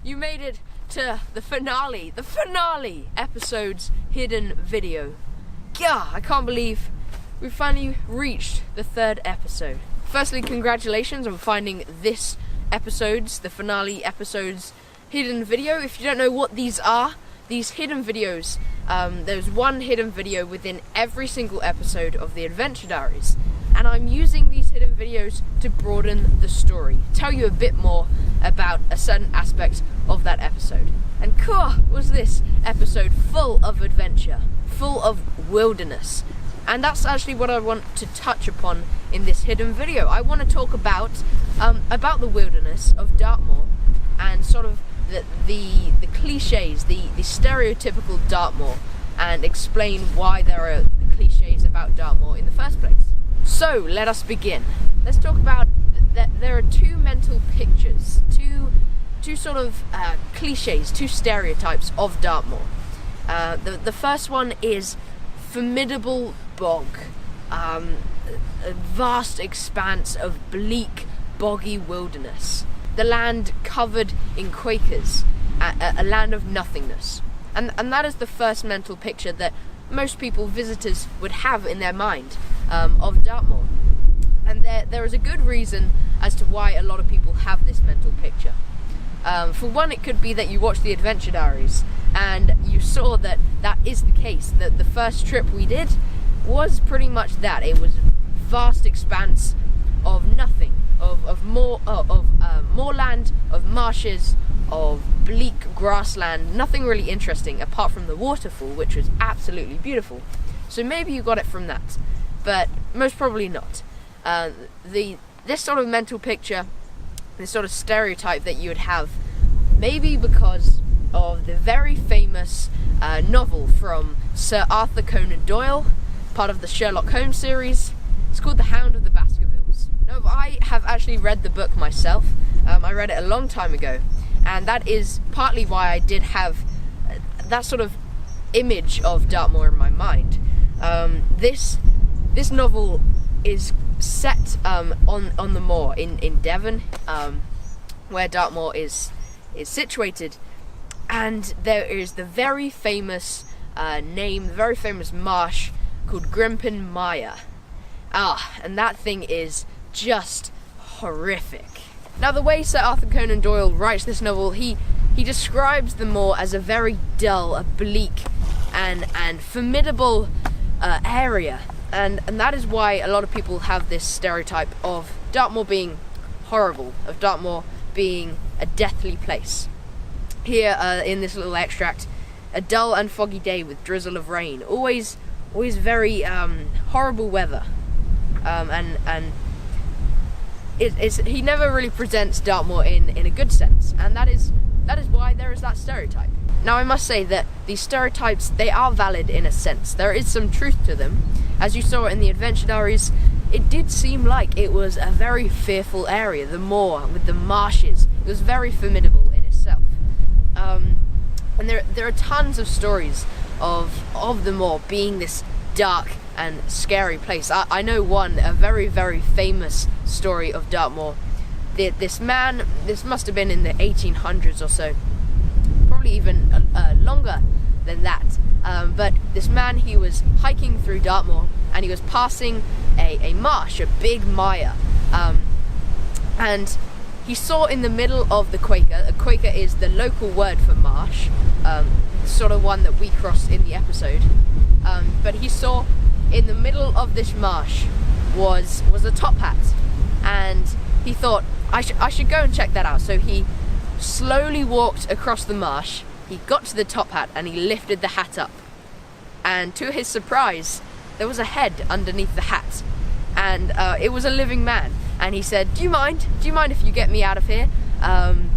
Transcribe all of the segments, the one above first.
You made it to the finale episode's hidden video. Yeah, I can't believe we finally reached the 3rd episode. Firstly, congratulations on finding this episode's, the finale episode's hidden video. If you don't know what these are, these hidden videos, there's one hidden video within every single episode of the Adventure Diaries. And I'm using these hidden videos to broaden the story, tell you a bit more about a certain aspect of that episode. And was this episode full of adventure, full of wilderness. And that's actually what I want to touch upon in this hidden video. I want to talk about the wilderness of Dartmoor and sort of the cliches, the stereotypical Dartmoor, and explain why there are cliches about Dartmoor in the first place. So let us begin. Let's talk about that. There are two mental pictures, two sort of cliches, two stereotypes of Dartmoor. The first one is formidable bog, a vast expanse of bleak, boggy wilderness. The land covered in Quakers, a land of nothingness. And that is the first mental picture that most people, visitors, would have in their mind of Dartmoor. And there is a good reason as to why a lot of people have this mental picture. For one, it could be that you watched the Adventure Diaries and you saw that is the case, that the first trip we did was pretty much that. It was vast expanse of nothing, of moorland, of marshes, of bleak grassland, nothing really interesting apart from the waterfall, which was absolutely beautiful. So maybe you got it from that, but most probably not. This sort of mental picture, this sort of stereotype that you would have, maybe because of the very famous novel from Sir Arthur Conan Doyle, part of the Sherlock Holmes series. It's called The Hound of the Baskervilles. Now, I have actually read the book myself. I read it a long time ago, and that is partly why I did have that sort of image of Dartmoor in my mind. This novel is set on the moor in Devon, where Dartmoor is situated, and there is the very famous name, the very famous marsh called Grimpen Mire. And that thing is just horrific. Now, the way Sir Arthur Conan Doyle writes this novel, he describes the moor as a very dull, a bleak, and formidable area. And that is why a lot of people have this stereotype of Dartmoor being horrible, of Dartmoor being a deathly place. Here, in this little extract, a dull and foggy day with drizzle of rain, always very horrible weather, and he never really presents Dartmoor in a good sense, and that is why there is that stereotype. Now, I must say that these stereotypes, they are valid in a sense. There is some truth to them. As you saw in the Adventure Diaries, it did seem like it was a very fearful area, the moor with the marshes. It was very formidable in itself. And there are tons of stories of the moor being this dark and scary place. I know one, a very, very famous story of Dartmoor. This man, this must have been in the 1800s or so, probably even longer than that. But this man, he was hiking through Dartmoor, and he was passing a marsh, a big mire, and he saw in the middle of the Quaker, a Quaker is the local word for marsh, sort of one that we crossed in the episode, but he saw in the middle of this marsh was a top hat, and he thought, I should go and check that out. So he slowly walked across the marsh, he got to the top hat, and he lifted the hat up, and to his surprise, there was a head underneath the hat, and it was a living man. And he said, do you mind if you get me out of here? And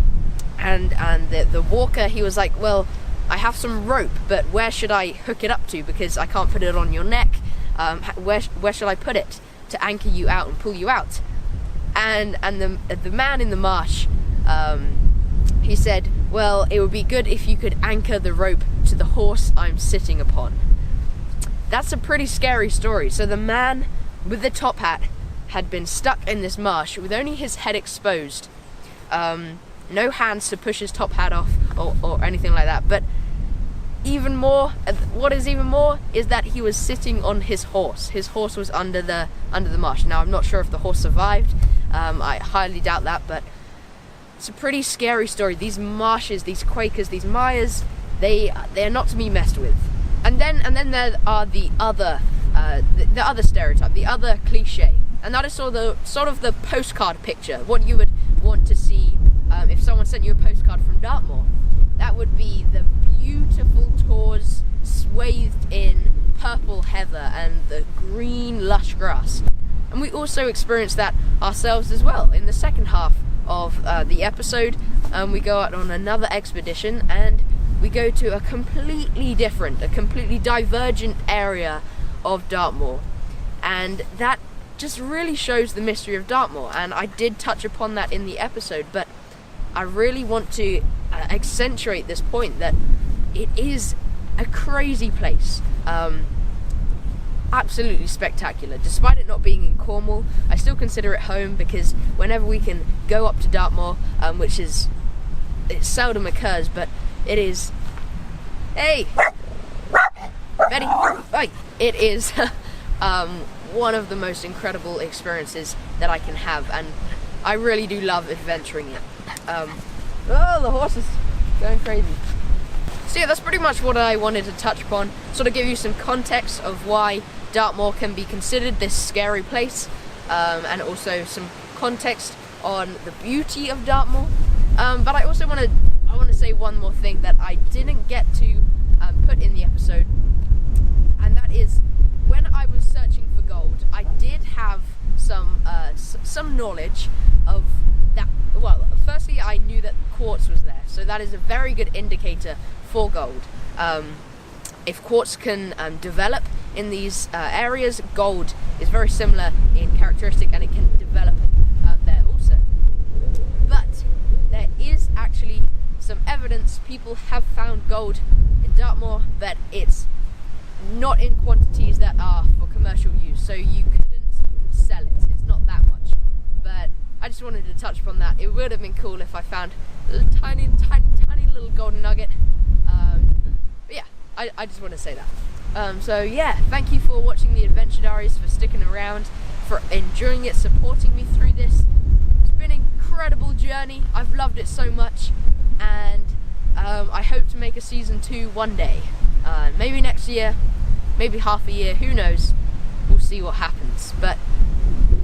the walker, he was like, well, I have some rope, but where should I hook it up to, because I can't put it on your neck? Where should I put it to anchor you out and pull you out? And the man in the marsh, he said, well, it would be good if you could anchor the rope to the horse I'm sitting upon. That's a pretty scary story. So the man with the top hat had been stuck in this marsh with only his head exposed, no hands to push his top hat off or anything like that. But even more, what is even more is that he was sitting on his horse. His horse was under the marsh. Now I'm not sure if the horse survived. I highly doubt that, but it's a pretty scary story. These marshes, these Quakers, these Mayas, they are not to be messed with. And then there are the other stereotype, the other cliche, and that is sort of the postcard picture. What you would want to see if someone sent you a postcard from Dartmoor. That would be the beautiful tors swathed in purple heather and the green lush grass. And we also experienced that ourselves as well. In the second half of the episode, we go out on another expedition and we go to a completely different, a completely divergent area of Dartmoor. And that just really shows the mystery of Dartmoor. And I did touch upon that in the episode, but I really want to accentuate this point that it is a crazy place. Absolutely spectacular. Despite it not being in Cornwall, I still consider it home, because whenever we can go up to Dartmoor, which is, it seldom occurs, but it is, hey Betty, hey, it is one of the most incredible experiences that I can have, and I really do love adventuring it. Oh, the horse is going crazy. So yeah, that's pretty much what I wanted to touch upon, sort of give you some context of why Dartmoor can be considered this scary place, and also some context on the beauty of Dartmoor. But I also want to say one more thing that I didn't get to put in the episode, and that is, when I was searching for gold, I did have some knowledge of that. Well, firstly, I knew that quartz was there, so that is a very good indicator for gold. If quartz can develop in these areas, gold is very similar in characteristic, and it can develop there also. But there is actually some evidence. People have found gold in Dartmoor, but it's not in quantities that are for commercial use, so you couldn't sell it. It's not that much. But I just wanted to touch upon that. It would have been cool if I found a little tiny little golden nugget. But yeah, I just want to say that. So yeah, thank you for watching the Adventure Diaries, for sticking around, for enjoying it, supporting me through this. It's been an incredible journey. I've loved it so much, and I hope to make a season 2 one day. Maybe next year, maybe half a year, who knows? We'll see what happens. But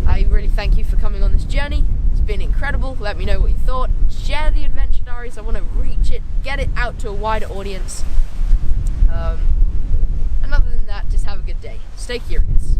I really thank you for coming on this journey. It's been incredible. Let me know what you thought. Share the Adventure Diaries. I want to reach it, get it out to a wider audience. And other than that, just have a good day. Stay curious.